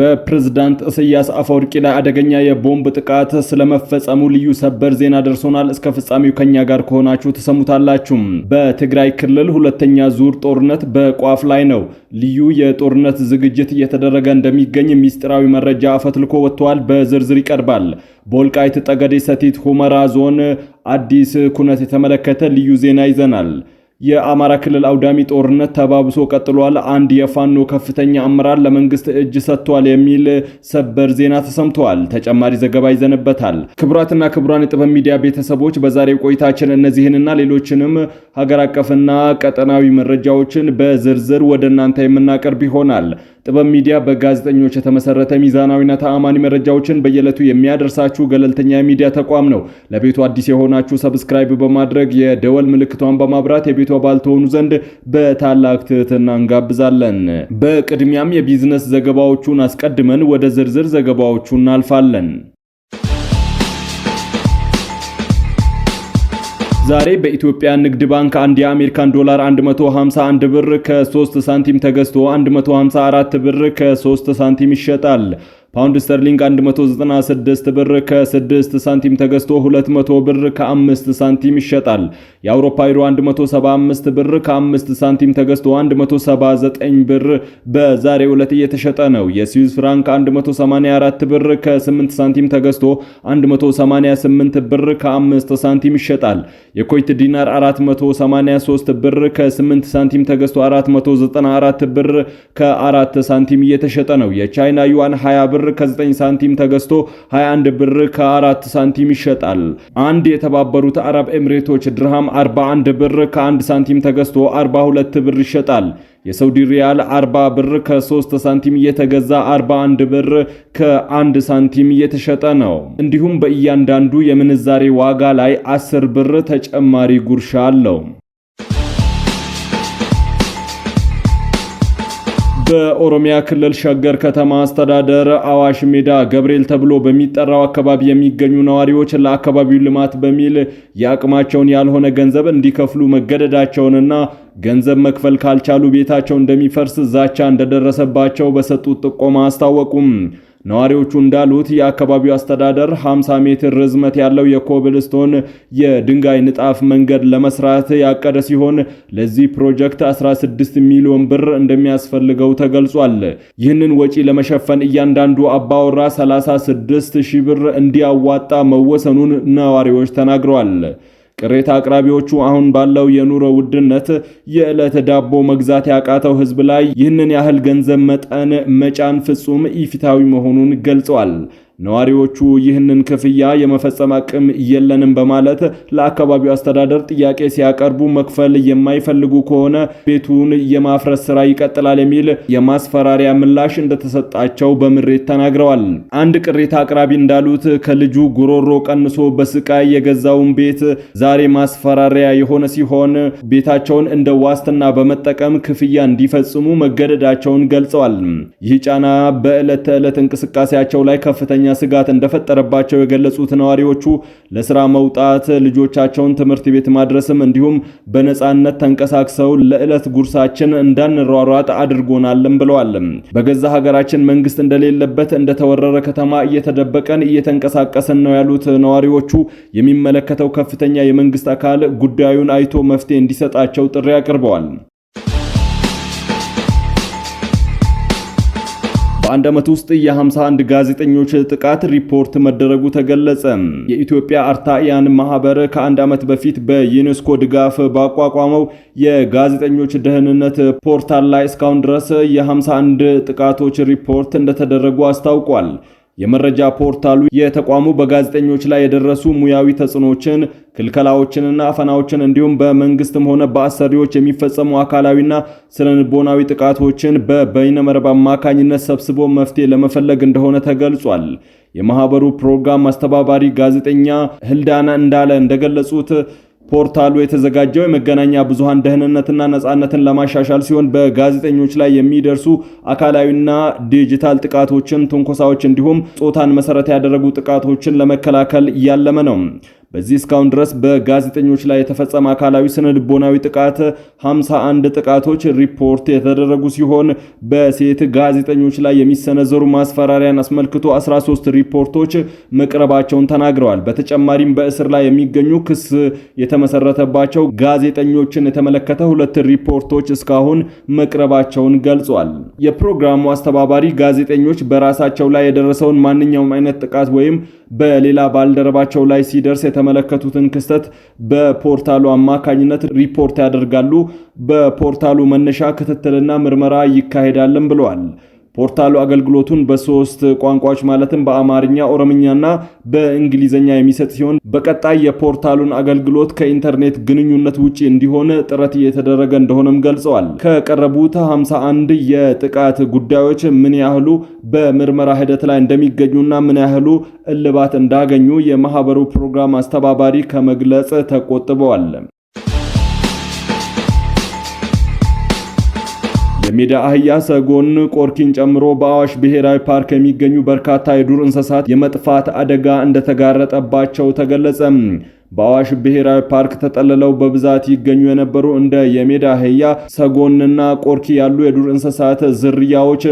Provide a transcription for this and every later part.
በፕሬዝዳንት ኢሳያስ አፈወርቂ ላይ አደገኛ የቦምብ ጥቃት ስለመፈጸሙ ልዩ ሰበር ዜና ደርሶናል። እስከ ፍጻሜው ከኛ ጋር ከሆናችሁ ተሰሙታላችሁ። በትግራይ ክልል ሁለተኛ ዙር ጦርነት በቋፍ ላይ ነው። ልዩ የጦርነት ዝግጅት እየተደረገ እንደሚገኝ ሚስጥራዊ መረጃ አፈትልኮ ወጥቷል። በዝርዝር ይቀርባል። በወልቃይት ጠገዴ ሰቲት ሁመራ ዞን አዲስ ኩነት የተመለከተ ልዩ ዜና ይዘናል። የአማራ ክልል አውዳሚ ጦርነት ተባብሶ ቀጥሏል። አንድ የፋኖ ከፍተኛ አመራር ለመንግስት እጅ ሰጥቷል የሚል ሰበር ዜና ተሰምቷል። ተጨማሪ ዘገባ ይዘንበታል። ክቡራትና ክቡራን የጥበብ ሚዲያ ቤተሰቦች በዛሬው ቆይታችን እነዚህንና ሌሎችንም ሀገር አቀፍና ቀጠናዊ መረጃዎችን በዝርዝር ወደ እናንተ የምናቀርብ ይሆናል። ጥበብ ሚዲያ በጋዜጠኞች የተመሰረተ ሚዛናዊና ተአማኒ መረጃዎችን በየዕለቱ የሚያደርሳችሁ ገለልተኛ የሚዲያ ተቋም ነው። ለቤቱ አዲስ የሆናችሁ ሰብስክራይብ በማድረግ የደወል ምልክቷን በማብራት የቤቱ አባል ትሆኑ ዘንድ በታላቅ ትህትና እንጋብዛለን። በቅድሚያም የቢዝነስ ዘገባዎቹን አስቀድመን ወደ ዝርዝር ዘገባዎቹ እናልፋለን። ዛሬ በኢትዮጵያ ንግድ ባንክ አንድ የአሜሪካን ዶላር 151 ብር ከ3 ሳንቲም ተገዝቶ 154 ብር ከ3 ሳንቲም ይሸጣል። ፓውንድ ስተርሊንግ 196 ብር ከ6 ሳንቲም ተገዝቶ 200 ብር ከ5 ሳንቲም ይሸጣል። የአውሮፓ ዩሮ 175 ብር ከ5 ሳንቲም ተገዝቶ 179 ብር በዛሬው ዕለት እየተሸጠ ነው። የስዊዝ ፍራንክ 184 ብር ከ8 ሳንቲም ተገዝቶ 188 ብር ከ5 ሳንቲም ይሸጣል። የኩዌት ዲናር 483 ብር ከ8 ሳንቲም ተገዝቶ 494 ብር ከ4 ሳንቲም እየተሸጠ ነው። የቻይና ዩዋን 20 ብር ከ9 ሳንቲም ተገዝቶ 21 ብር ከ4 ሳንቲም ይሸጣል። አንድ የተባበሩት አረብ ኤምሬቶች ድርሃም 41 ብር ከ1 ሳንቲም ተገዝቶ 42 ብር ይሸጣል። የሳውዲ ሪያል 40 ብር ከ3 ሳንቲም እየተገዛ 41 ብር ከ1 ሳንቲም እየተሸጠ ነው። እንዲሁም በእያንዳንዱ የምንዛሬ ዋጋ ላይ 10 ብር ተጨማሪ ጉርሻ አለው። በኦሮሚያ ክልል ሸገር ከተማ አስተዳደር አዋሽ ሜዳ ገብርኤል ተብሎ በሚጠራው አካባቢ የሚገኙ ነዋሪዎች ለአካባቢው ልማት በሚል የአቅማቸውን ያልሆነ ገንዘብ እንዲከፍሉ መገደዳቸውንና ገንዘብ መክፈል ካልቻሉ ቤታቸው እንደሚፈርስ ዛቻ እንደደረሰባቸው በሰጡት ጥቆማ አስታወቁም። ነዋሪዎቹ እንዳሉት የአካባቢው አስተዳደር 50 ሜትር ርዝመት ያለው የኮብልስቶን የድንጋይ ንጣፍ መንገድ ለመስራት ያቀደ ሲሆን ለዚህ ፕሮጀክት 16 ሚሊዮን ብር እንደሚያስፈልገው ተገልጿል። ይህንን ወጪ ለመሸፈን እያንዳንዱ አባወራ 36,000 ብር እንዲያዋጣ መወሰኑን ነዋሪዎች ተናግረዋል። ቅሬታ አቅራቢዎቹ አሁን ባለው የኑሮ ውድነት የዕለት ዳቦ መግዛት ያቃተው ሕዝብ ላይ ይህንን ያህል ገንዘብ መጠን መጫን ፍጹም ኢፍትሃዊ መሆኑን ገልጸዋል። ነዋሪዎቹ ይህንን ክፍያ የመፈጸም አቅም የለንም በማለት ለአካባቢው አስተዳደር ጥያቄ ሲያቀርቡ መክፈል የማይፈልጉ ከሆነ ቤቱን የማፍረስ ስራ ይቀጥላል የሚል የማስፈራሪያ ምላሽ እንደተሰጣቸው በምሬት ተናግረዋል። አንድ ቅሬታ አቅራቢ እንዳሉት ከልጁ ጉሮሮ ቀንሶ በስቃይ የገዛውን ቤት ዛሬ ማስፈራሪያ የሆነ ሲሆን ቤታቸውን እንደ ዋስትና በመጠቀም ክፍያ እንዲፈጽሙ መገደዳቸውን ገልጸዋል። ይህ ጫና በዕለት ተዕለት እንቅስቃሴያቸው ላይ ከፍተኛ ስጋት እንደፈጠረባቸው የገለጹት ነዋሪዎቹ ለስራ መውጣት ልጆቻቸውን ትምህርት ቤት ማድረስም እንዲሁም በነጻነት ተንቀሳቅሰው ለዕለት ጉርሳችን እንዳንሯሯጥ አድርጎናልም ብለዋል። በገዛ ሀገራችን መንግስት እንደሌለበት እንደተወረረ ከተማ እየተደበቀን እየተንቀሳቀሰን ነው ያሉት ነዋሪዎቹ የሚመለከተው ከፍተኛ የመንግስት አካል ጉዳዩን አይቶ መፍትሄ እንዲሰጣቸው ጥሪ አቅርበዋል። በአንድ ዓመት ውስጥ የ51 ጋዜጠኞች ጥቃት ሪፖርት መደረጉ ተገለጸ። የኢትዮጵያ አርታኢያን ማህበር ከአንድ ዓመት በፊት በዩኔስኮ ድጋፍ ባቋቋመው የጋዜጠኞች ደህንነት ፖርታል ላይ እስካሁን ድረስ የ51 ጥቃቶች ሪፖርት እንደተደረጉ አስታውቋል። የመረጃ ፖርታሉ የተቋሙ በጋዜጠኞች ላይ የደረሱ ሙያዊ ተጽዕኖችን፣ ክልከላዎችንና አፈናዎችን እንዲሁም በመንግስትም ሆነ በአሰሪዎች የሚፈጸሙ አካላዊና ስነልቦናዊ ጥቃቶችን በበይነመረብ አማካኝነት ሰብስቦ መፍትሄ ለመፈለግ እንደሆነ ተገልጿል። የማህበሩ ፕሮግራም አስተባባሪ ጋዜጠኛ ህልዳና እንዳለ እንደገለጹት ፖርታሉ የተዘጋጀው የመገናኛ ብዙሃን ደህንነትና ነጻነትን ለማሻሻል ሲሆን በጋዜጠኞች ላይ የሚደርሱ አካላዊና ዲጂታል ጥቃቶችን፣ ትንኮሳዎች እንዲሁም ጾታን መሰረት ያደረጉ ጥቃቶችን ለመከላከል ያለመ ነው። በዚህ እስካሁን ድረስ በጋዜጠኞች ላይ የተፈጸመ አካላዊ ስነልቦናዊ ጥቃት 51 ጥቃቶች ሪፖርት የተደረጉ ሲሆን በሴት ጋዜጠኞች ላይ የሚሰነዘሩ ማስፈራሪያን አስመልክቶ 13 ሪፖርቶች መቅረባቸውን ተናግረዋል። በተጨማሪም በእስር ላይ የሚገኙ ክስ የተመሰረተባቸው ጋዜጠኞችን የተመለከተ 2 ሪፖርቶች እስካሁን መቅረባቸውን ገልጿል። የፕሮግራሙ አስተባባሪ ጋዜጠኞች በራሳቸው ላይ የደረሰውን ማንኛውም አይነት ጥቃት ወይም በሌላ ባልደረባቸው ላይ ሲደርስ የተመለከቱትን ክስተት በፖርታሉ አማካኝነት ሪፖርት ያደርጋሉ። በፖርታሉ መነሻ ክትትልና ምርመራ ይካሄዳልን ብለዋል። ፖርታሉ አገልግሎቱን በ3 ቋንቋዎች ማለትም በአማርኛ፣ ኦሮምኛና በእንግሊዘኛ የሚሰጥ ሲሆን በቀጣይ የፖርታሉን አገልግሎት ከኢንተርኔት ግንኙነት ውጪ እንዲሆን ጥረት እየተደረገ እንደሆነም ገልጸዋል። ከቀረቡት 51 የጥቃት ጉዳዮች ምን ያህሉ በምርመራ ሂደት ላይ እንደሚገኙና ምን ያህሉ እልባት እንዳገኙ የማህበሩ ፕሮግራም አስተባባሪ ከመግለጽ ተቆጥበዋል። የሜዳ አህያ፣ ሰጎን፣ ቆርኪን ጨምሮ በአዋሽ ብሔራዊ ፓርክ የሚገኙ በርካታ የዱር እንስሳት የመጥፋት አደጋ እንደተጋረጠባቸው ተገለጸ። በአዋሽ ብሔራዊ ፓርክ ተጠልለው በብዛት ይገኙ የነበሩ እንደ የሜዳ አህያ፣ ሰጎንና ቆርኪ ያሉ የዱር እንስሳት ዝርያዎች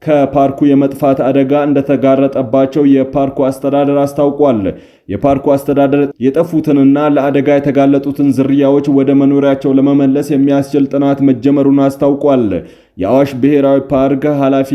ከፓርኩ የመጥፋት አደጋ እንደተጋረጠባቸው የፓርኩ አስተዳደር አስታውቋል። የፓርኩ አስተዳደር የጠፉትንና ለአደጋ የተጋለጡትን ዝርያዎች ወደ መኖሪያቸው ለመመለስ የሚያስችል ጥናት መጀመሩን አስታውቋል። የአዋሽ ብሔራዊ ፓርክ ኃላፊ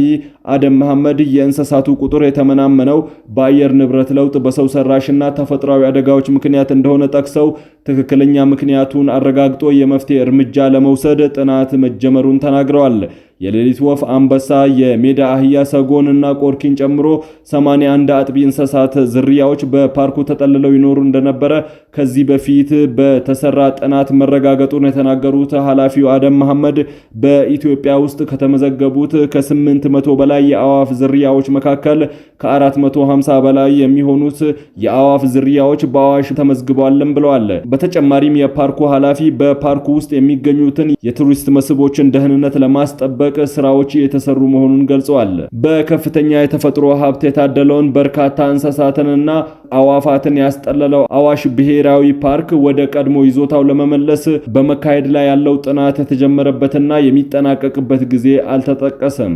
አደም መሐመድ የእንስሳቱ ቁጥር የተመናመነው በአየር ንብረት ለውጥ፣ በሰው ሰራሽና ተፈጥሯዊ አደጋዎች ምክንያት እንደሆነ ጠቅሰው ትክክለኛ ምክንያቱን አረጋግጦ የመፍትሄ እርምጃ ለመውሰድ ጥናት መጀመሩን ተናግረዋል። የሌሊት ወፍ፣ አንበሳ፣ የሜዳ አህያ፣ ሰጎንና ቆርኪን ጨምሮ 81 አጥቢ እንስሳት ዝርያዎች በፓርኩ ተጠልለው ይኖሩ እንደነበረ ከዚህ በፊት በተሰራ ጥናት መረጋገጡን የተናገሩት ኃላፊው አደም መሐመድ በኢትዮጵያ ውስጥ ከተመዘገቡት ከ800 በላይ የአዋፍ ዝርያዎች መካከል ከ450 በላይ የሚሆኑት የአዋፍ ዝርያዎች በአዋሽ ተመዝግበዋል ብለዋል። በተጨማሪም የፓርኩ ኃላፊ በፓርኩ ውስጥ የሚገኙትን የቱሪስት መስህቦችን ደህንነት ለማስጠበቅ ስራዎች የተሰሩ መሆኑን ገልጸዋል። በከፍተኛ የተፈጥሮ ሀብት የታደለውን በርካታ እንስሳትንና አዋፋትን ያስጠለለው አዋሽ ብሔራዊ ፓርክ ወደ ቀድሞ ይዞታው ለመመለስ በመካሄድ ላይ ያለው ጥናት የተጀመረበትና የሚጠናቀቅበት ጊዜ አልተጠቀሰም።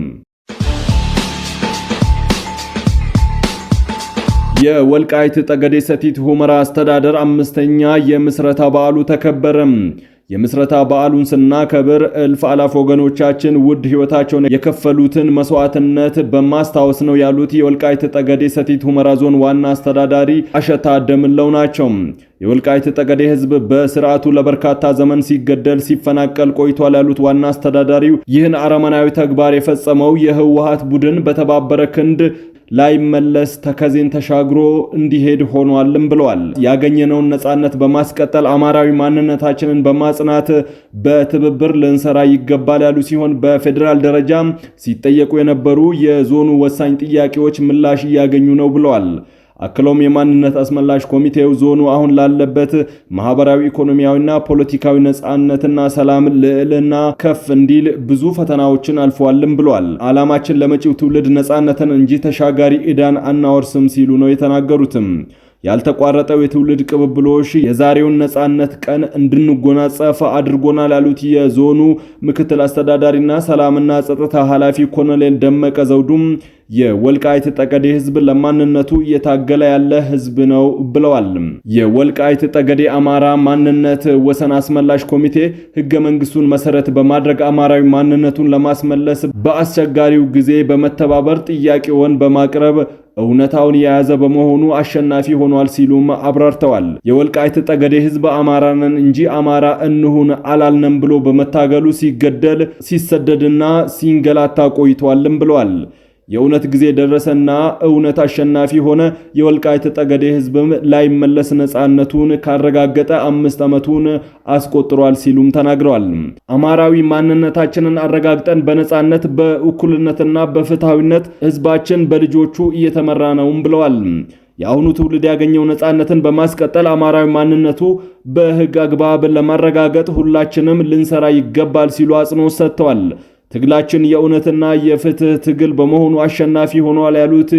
የወልቃይት ጠገዴ ሰቲት ሁመራ አስተዳደር 5ኛ የምስረታ በዓሉ ተከበረም። የምስረታ በዓሉን ስናከብር እልፍ አላፍ ወገኖቻችን ውድ ሕይወታቸውን የከፈሉትን መስዋዕትነት በማስታወስ ነው ያሉት የወልቃይት ጠገዴ ሰቲት ሁመራ ዞን ዋና አስተዳዳሪ አሸታ ደምለው ናቸው። የወልቃይት ጠገዴ ሕዝብ በስርዓቱ ለበርካታ ዘመን ሲገደል ሲፈናቀል ቆይቷል ያሉት ዋና አስተዳዳሪው ይህን አረመናዊ ተግባር የፈጸመው የህወሓት ቡድን በተባበረ ክንድ ላይመለስ ተከዜን ተሻግሮ እንዲሄድ ሆኗልም ብለዋል። ያገኘነውን ነጻነት በማስቀጠል አማራዊ ማንነታችንን በማጽናት በትብብር ልንሰራ ይገባል ያሉ ሲሆን በፌዴራል ደረጃ ሲጠየቁ የነበሩ የዞኑ ወሳኝ ጥያቄዎች ምላሽ እያገኙ ነው ብለዋል። አክሎም የማንነት አስመላሽ ኮሚቴው ዞኑ አሁን ላለበት ማህበራዊ፣ ኢኮኖሚያዊና ፖለቲካዊ ነጻነትና ሰላም ልዕልና ከፍ እንዲል ብዙ ፈተናዎችን አልፈዋልም ብሏል። ዓላማችን ለመጪው ትውልድ ነጻነትን እንጂ ተሻጋሪ ዕዳን አናወርስም ሲሉ ነው የተናገሩትም። ያልተቋረጠው የትውልድ ቅብብሎሽ የዛሬውን ነጻነት ቀን እንድንጎናጸፍ አድርጎናል ያሉት የዞኑ ምክትል አስተዳዳሪና ሰላምና ጸጥታ ኃላፊ ኮሎኔል ደመቀ ዘውዱም የወልቃይት ጠገዴ ህዝብ ለማንነቱ እየታገለ ያለ ህዝብ ነው ብለዋል። የወልቃይት ጠገዴ አማራ ማንነት ወሰን አስመላሽ ኮሚቴ ህገ መንግስቱን መሰረት በማድረግ አማራዊ ማንነቱን ለማስመለስ በአስቸጋሪው ጊዜ በመተባበር ጥያቄውን በማቅረብ እውነታውን የያዘ በመሆኑ አሸናፊ ሆኗል ሲሉም አብራርተዋል። የወልቃይት ጠገዴ ህዝብ አማራንን እንጂ አማራ እንሁን አላልንም ብሎ በመታገሉ ሲገደል ሲሰደድና ሲንገላታ ቆይቷልም ብለዋል። የእውነት ጊዜ ደረሰና እውነት አሸናፊ ሆነ። የወልቃይት ጠገዴ ህዝብም ላይመለስ ነጻነቱን ካረጋገጠ 5 ዓመቱን አስቆጥሯል ሲሉም ተናግረዋል። አማራዊ ማንነታችንን አረጋግጠን በነጻነት በእኩልነትና በፍትሃዊነት ህዝባችን በልጆቹ እየተመራ ነውም ብለዋል። የአሁኑ ትውልድ ያገኘው ነጻነትን በማስቀጠል አማራዊ ማንነቱ በህግ አግባብ ለማረጋገጥ ሁላችንም ልንሰራ ይገባል ሲሉ አጽንኦት ሰጥተዋል። ትግላችን የእውነትና የፍትህ ትግል በመሆኑ አሸናፊ ሆኗል ያሉት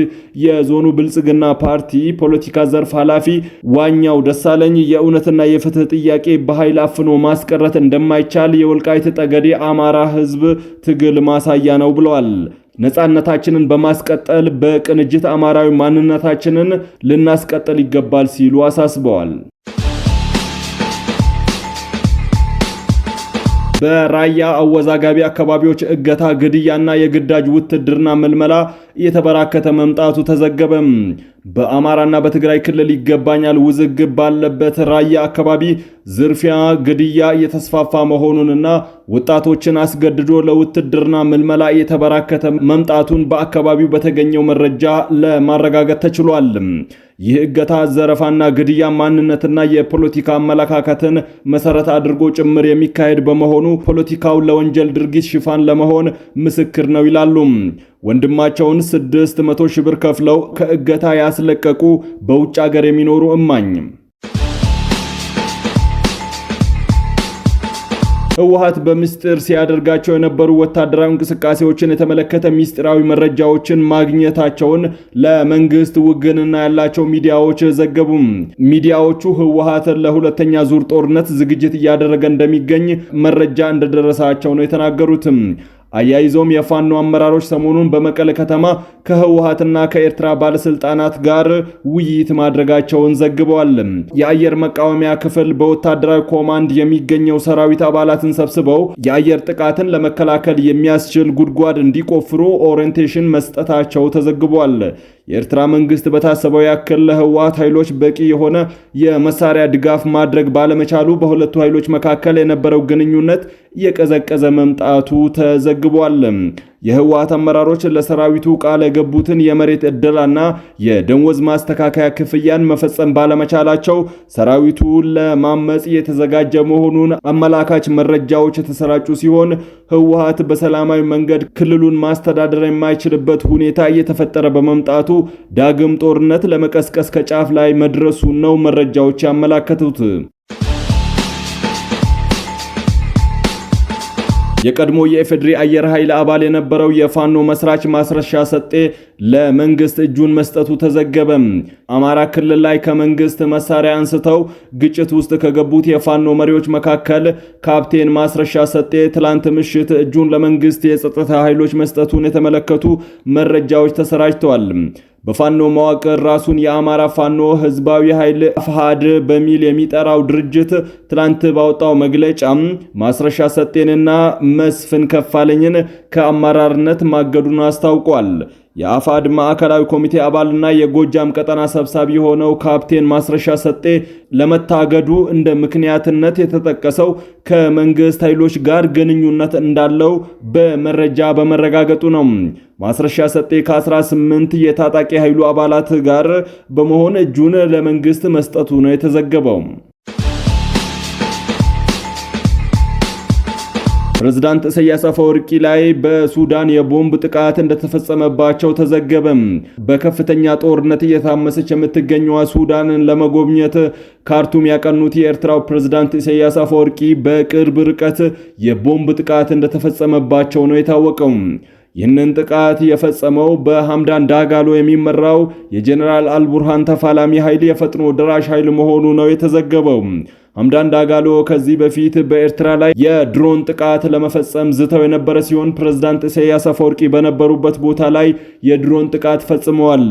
የዞኑ ብልጽግና ፓርቲ ፖለቲካ ዘርፍ ኃላፊ ዋኛው ደሳለኝ የእውነትና የፍትህ ጥያቄ በኃይል አፍኖ ማስቀረት እንደማይቻል የወልቃይት ጠገዴ አማራ ህዝብ ትግል ማሳያ ነው ብለዋል። ነፃነታችንን በማስቀጠል በቅንጅት አማራዊ ማንነታችንን ልናስቀጥል ይገባል ሲሉ አሳስበዋል። በራያ አወዛጋቢ አካባቢዎች እገታ፣ ግድያና የግዳጅ ውትድርና መልመላ እየተበራከተ መምጣቱ ተዘገበ። በአማራና በትግራይ ክልል ይገባኛል ውዝግብ ባለበት ራያ አካባቢ ዝርፊያ፣ ግድያ እየተስፋፋ መሆኑንና ወጣቶችን አስገድዶ ለውትድርና ምልመላ እየተበራከተ መምጣቱን በአካባቢው በተገኘው መረጃ ለማረጋገጥ ተችሏል። ይህ እገታ፣ ዘረፋና ግድያ ማንነትና የፖለቲካ አመለካከትን መሰረት አድርጎ ጭምር የሚካሄድ በመሆኑ ፖለቲካው ለወንጀል ድርጊት ሽፋን ለመሆን ምስክር ነው ይላሉ። ወንድማቸውን 600 ሺህ ብር ከፍለው ከእገታ ያስለቀቁ በውጭ ሀገር የሚኖሩ እማኝ ህወሓት በምስጢር ሲያደርጋቸው የነበሩ ወታደራዊ እንቅስቃሴዎችን የተመለከተ ምስጢራዊ መረጃዎችን ማግኘታቸውን ለመንግስት ውግንና ያላቸው ሚዲያዎች ዘገቡ። ሚዲያዎቹ ህወሓት ለሁለተኛ ዙር ጦርነት ዝግጅት እያደረገ እንደሚገኝ መረጃ እንደደረሳቸው ነው የተናገሩት። አያይዞም የፋኖ አመራሮች ሰሞኑን በመቀለ ከተማ ከህወሓትና ከኤርትራ ባለስልጣናት ጋር ውይይት ማድረጋቸውን ዘግበዋል። የአየር መቃወሚያ ክፍል በወታደራዊ ኮማንድ የሚገኘው ሰራዊት አባላትን ሰብስበው የአየር ጥቃትን ለመከላከል የሚያስችል ጉድጓድ እንዲቆፍሩ ኦሪየንቴሽን መስጠታቸው ተዘግቧል። የኤርትራ መንግስት በታሰበው ያክል ለህወሓት ኃይሎች በቂ የሆነ የመሳሪያ ድጋፍ ማድረግ ባለመቻሉ በሁለቱ ኃይሎች መካከል የነበረው ግንኙነት እየቀዘቀዘ መምጣቱ ተዘግቧል። የህወሓት አመራሮች ለሰራዊቱ ቃል የገቡትን የመሬት ዕደላና የደሞዝ ማስተካከያ ክፍያን መፈጸም ባለመቻላቸው ሰራዊቱ ለማመጽ የተዘጋጀ መሆኑን አመላካች መረጃዎች የተሰራጩ ሲሆን ህወሓት በሰላማዊ መንገድ ክልሉን ማስተዳደር የማይችልበት ሁኔታ እየተፈጠረ በመምጣቱ ዳግም ጦርነት ለመቀስቀስ ከጫፍ ላይ መድረሱን ነው መረጃዎች ያመላከቱት። የቀድሞ የኢፌዴሪ አየር ኃይል አባል የነበረው የፋኖ መስራች ማስረሻ ሰጤ ለመንግስት እጁን መስጠቱ ተዘገበ። አማራ ክልል ላይ ከመንግስት መሳሪያ አንስተው ግጭት ውስጥ ከገቡት የፋኖ መሪዎች መካከል ካፕቴን ማስረሻ ሰጤ ትላንት ምሽት እጁን ለመንግስት የጸጥታ ኃይሎች መስጠቱን የተመለከቱ መረጃዎች ተሰራጭተዋል። በፋኖ መዋቅር ራሱን የአማራ ፋኖ ህዝባዊ ኃይል አፍሃድ በሚል የሚጠራው ድርጅት ትላንት ባወጣው መግለጫ ማስረሻ ሰጤንና መስፍን ከፋለኝን ከአመራርነት ማገዱን አስታውቋል። የአፋድ ማዕከላዊ ኮሚቴ አባልና የጎጃም ቀጠና ሰብሳቢ የሆነው ካፕቴን ማስረሻ ሰጤ ለመታገዱ እንደ ምክንያትነት የተጠቀሰው ከመንግስት ኃይሎች ጋር ግንኙነት እንዳለው በመረጃ በመረጋገጡ ነው። ማስረሻ ሰጤ ከ18 የታጣቂ ኃይሉ አባላት ጋር በመሆን እጁን ለመንግስት መስጠቱ ነው የተዘገበው። ፕሬዝዳንት ኢሳያስ አፈወርቂ ላይ በሱዳን የቦምብ ጥቃት እንደተፈጸመባቸው ተዘገበ። በከፍተኛ ጦርነት እየታመሰች የምትገኘው ሱዳንን ለመጎብኘት ካርቱም ያቀኑት የኤርትራው ፕሬዝዳንት ኢሳያስ አፈወርቂ በቅርብ ርቀት የቦምብ ጥቃት እንደተፈጸመባቸው ነው የታወቀው። ይህንን ጥቃት የፈጸመው በሐምዳን ዳጋሎ የሚመራው የጀነራል አልቡርሃን ተፋላሚ ኃይል የፈጥኖ ደራሽ ኃይል መሆኑ ነው የተዘገበው። ሐምዳን ዳጋሎ ከዚህ በፊት በኤርትራ ላይ የድሮን ጥቃት ለመፈጸም ዝተው የነበረ ሲሆን ፕሬዝዳንት ኢሳያስ አፈወርቂ በነበሩበት ቦታ ላይ የድሮን ጥቃት ፈጽመዋል።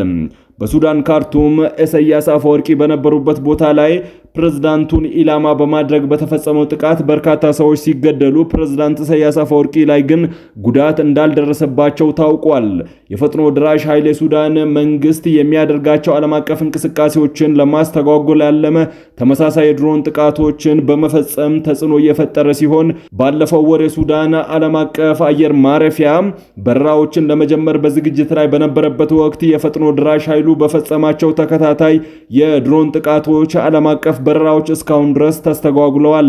በሱዳን ካርቱም ኢሳያስ አፈወርቂ በነበሩበት ቦታ ላይ ፕሬዝዳንቱን ኢላማ በማድረግ በተፈጸመው ጥቃት በርካታ ሰዎች ሲገደሉ ፕሬዝዳንት ኢሳያስ አፈወርቂ ላይ ግን ጉዳት እንዳልደረሰባቸው ታውቋል። የፈጥኖ ድራሽ ኃይል የሱዳን መንግስት የሚያደርጋቸው ዓለም አቀፍ እንቅስቃሴዎችን ለማስተጓጎል ያለመ ተመሳሳይ የድሮን ጥቃቶችን በመፈጸም ተጽዕኖ እየፈጠረ ሲሆን ባለፈው ወር የሱዳን ዓለም አቀፍ አየር ማረፊያ በረራዎችን ለመጀመር በዝግጅት ላይ በነበረበት ወቅት የፈጥኖ ድራሽ ኃይሉ በፈጸማቸው ተከታታይ የድሮን ጥቃቶች ዓለም አቀፍ በረራዎች እስካሁን ድረስ ተስተጓጉለዋል።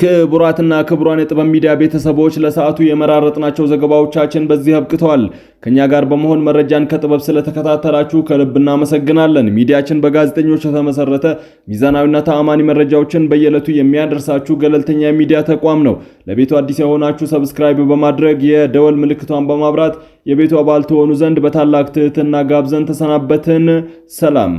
ክቡራትና ክቡራን የጥበብ ሚዲያ ቤተሰቦች ለሰዓቱ የመራረጥናቸው ዘገባዎቻችን በዚህ አብቅተዋል። ከኛ ጋር በመሆን መረጃን ከጥበብ ስለተከታተላችሁ ከልብ እናመሰግናለን። ሚዲያችን በጋዜጠኞች የተመሰረተ ሚዛናዊና ተአማኒ መረጃዎችን በየዕለቱ የሚያደርሳችሁ ገለልተኛ የሚዲያ ተቋም ነው። ለቤቱ አዲስ የሆናችሁ ሰብስክራይብ በማድረግ የደወል ምልክቷን በማብራት የቤቱ አባል ትሆኑ ዘንድ በታላቅ ትህትና ጋብዘን ተሰናበትን። ሰላም።